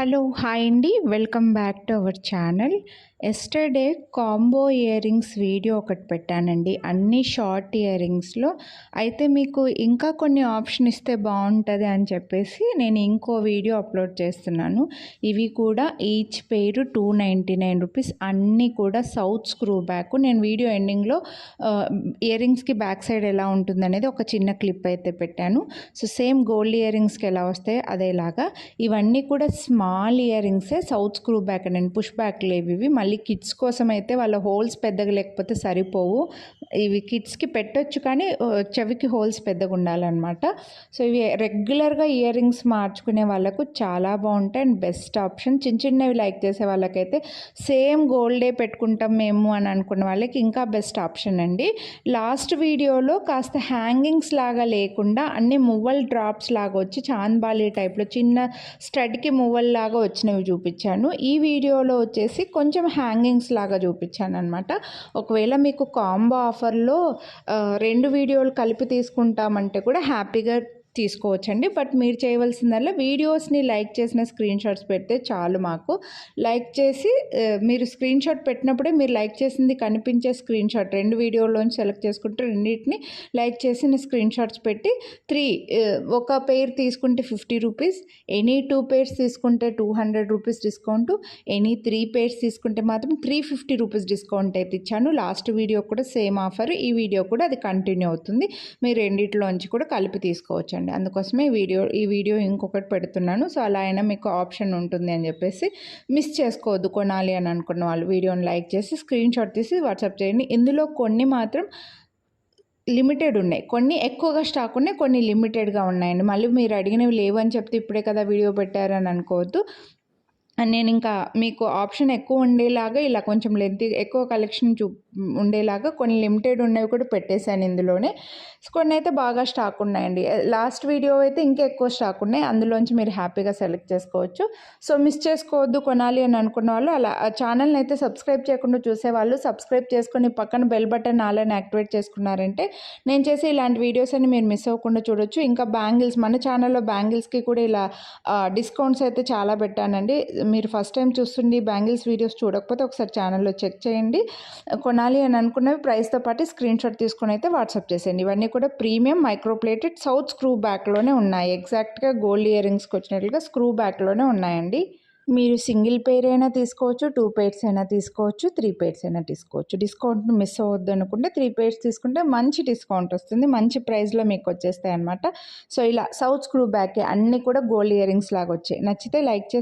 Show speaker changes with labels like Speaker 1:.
Speaker 1: Hello hi అండి, welcome back to our channel. Yesterday combo ear rings video ఒకటి పెట్టానండి, అన్ని షార్ట్ ఇయర్ రింగ్స్లో. అయితే మీకు ఇంకా కొన్ని ఆప్షన్ ఇస్తే బాగుంటుంది అని చెప్పేసి నేను ఇంకో వీడియో అప్లోడ్ చేస్తున్నాను. ఇవి కూడా ఈచ్ పేరు 299 రూపీస్, అన్నీ కూడా సౌత్ స్క్రూ బ్యాక్. నేను వీడియో ఎండింగ్లో ఇయర్ రింగ్స్కి బ్యాక్ సైడ్ ఎలా ఉంటుంది అనేది ఒక చిన్న క్లిప్ అయితే పెట్టాను. సో సేమ్ గోల్డ్ ఇయర్ రింగ్స్కి ఎలా వస్తాయో అదేలాగా ఇవన్నీ కూడా స్మాల్ ఇయర్ రింగ్సే, సౌత్ స్క్రూ బ్యాక్ అండి, పుష్ బ్యాక్ లేవు ఇవి. మళ్ళీ కిడ్స్ కోసం అయితే వాళ్ళ హోల్స్ పెద్దగా లేకపోతే సరిపోవు. ఇవి కిడ్స్కి పెట్టొచ్చు కానీ చెవికి హోల్స్ పెద్దగా ఉండాలన్నమాట. సో ఇవి రెగ్యులర్గా ఇయర్ రింగ్స్ మార్చుకునే వాళ్ళకు చాలా బాగుంటాయి అండ్ బెస్ట్ ఆప్షన్. చిన్న చిన్నవి లైక్ చేసే వాళ్ళకైతే సేమ్ గోల్డే పెట్టుకుంటాం మేము అని అనుకున్న వాళ్ళకి ఇంకా బెస్ట్ ఆప్షన్ అండి. లాస్ట్ వీడియోలో కాస్త హ్యాంగింగ్స్ లాగా లేకుండా అన్ని మువ్వల్ డ్రాప్స్ లాగా వచ్చి చాంద్బాలి టైప్లో చిన్న స్టడ్కి మువ్వల్ లాగా వచ్చినవి చూపించాను. ఈ వీడియోలో వచ్చేసి కొంచెం హ్యాంగింగ్స్ లాగా చూపించాను అనమాట. ఒకవేళ మీకు కాంబో ఆఫర్లో 2 వీడియోలు కలిపి తీసుకుంటామంటే కూడా హ్యాపీగా తీసుకోవచ్చండి. బట్ మీరు చేయవలసిందల్లా వీడియోస్ని లైక్ చేసిన స్క్రీన్ షాట్స్ పెడితే చాలు. మాకు లైక్ చేసి మీరు స్క్రీన్ షాట్ పెట్టినప్పుడే మీరు లైక్ చేసింది కనిపించే స్క్రీన్ షాట్ 2 వీడియోలోంచి సెలెక్ట్ చేసుకుంటే రెండింటిని లైక్ చేసిన స్క్రీన్ షాట్స్ పెట్టి ఒక పెయిర్ తీసుకుంటే 50 రూపీస్, ఎనీ 2 పేర్స్ తీసుకుంటే 200 రూపీస్ డిస్కౌంట్, ఎనీ 3 పేర్స్ తీసుకుంటే మాత్రం 350 రూపీస్ డిస్కౌంట్ అయితే ఇచ్చాను. లాస్ట్ వీడియో కూడా సేమ్ ఆఫర్, ఈ వీడియో కూడా అది కంటిన్యూ అవుతుంది. మీరు రెండిట్లోంచి కూడా కలిపి తీసుకోవచ్చు. అందుకోసమే ఈ వీడియో ఇంకొకటి పెడుతున్నాను. సో అలా అయినా మీకు ఆప్షన్ ఉంటుంది అని చెప్పేసి మిస్ చేసుకోవద్దు. కొనాలి అని అనుకున్న వాళ్ళు వీడియోని లైక్ చేసి స్క్రీన్ షాట్ తీసి వాట్సాప్ చేయండి. ఇందులో కొన్ని మాత్రం లిమిటెడ్ ఉన్నాయి, కొన్ని ఎక్కువగా స్టాక్ ఉన్నాయి, కొన్ని లిమిటెడ్గా ఉన్నాయండి. మళ్ళీ మీరు అడిగినవి లేవని చెప్తే ఇప్పుడే కదా వీడియో పెట్టారని అనుకోవద్దు. నేను ఇంకా మీకు ఆప్షన్ ఎక్కువ ఉండేలాగా ఇలా కొంచెం లెంత్ ఎక్కువ కలెక్షన్ ఉండేలాగా కొన్ని లిమిటెడ్ ఉన్నవి కూడా పెట్టేశాను ఇందులోనే. కొన్ని అయితే బాగా స్టాక్ ఉన్నాయండి. లాస్ట్ వీడియో అయితే ఇంకా ఎక్కువ స్టాక్ ఉన్నాయి, అందులోంచి మీరు హ్యాపీగా సెలెక్ట్ చేసుకోవచ్చు. సో మిస్ చేసుకోవద్దు. కొనాలి అని అనుకున్న వాళ్ళు అలా ఛానల్ని అయితే సబ్స్క్రైబ్ చేయకుండా చూసేవాళ్ళు సబ్స్క్రైబ్ చేసుకొని పక్కన బెల్ బటన్ అలానే యాక్టివేట్ చేసుకున్నారంటే నేను చేసే ఇలాంటి వీడియోస్ అని మీరు మిస్ అవ్వకుండా చూడొచ్చు. ఇంకా బ్యాంగిల్స్, మన ఛానల్లో బ్యాంగిల్స్కి కూడా ఇలా డిస్కౌంట్స్ అయితే చాలా పెట్టానండి. మీరు ఫస్ట్ టైం చూస్తుండి బ్యాంగిల్స్ వీడియోస్ చూడకపోతే ఒకసారి ఛానల్లో చెక్ చేయండి. కొనాలి అని అనుకున్నవి ప్రైస్తో పాటు స్క్రీన్ షాట్ తీసుకొని అయితే వాట్సాప్ చేసేయండి. ఇవన్నీ కూడా ప్రీమియం మైక్రోప్లేటెడ్ సౌత్ స్క్రూ బ్యాక్లోనే ఉన్నాయి. ఎగ్జాక్ట్గా గోల్డ్ ఇయర్ రింగ్స్కి వచ్చినట్లుగా స్క్రూ బ్యాక్లోనే ఉన్నాయండి. మీరు సింగిల్ పేర్ అయినా తీసుకోవచ్చు, 2 పేర్స్ అయినా తీసుకోవచ్చు, 3 పేర్స్ అయినా తీసుకోవచ్చు. డిస్కౌంట్ మిస్ అవ్వద్దు అనుకుంటే 3 పేర్స్ తీసుకుంటే మంచి డిస్కౌంట్ వస్తుంది, మంచి ప్రైస్లో మీకు వచ్చేస్తాయి అనమాట. సో ఇలా సౌత్ స్క్రూ బ్యాక్ అన్నీ కూడా గోల్డ్ ఇయర్ రింగ్స్ లాగా వచ్చాయి. నచ్చితే లైక్ చేసి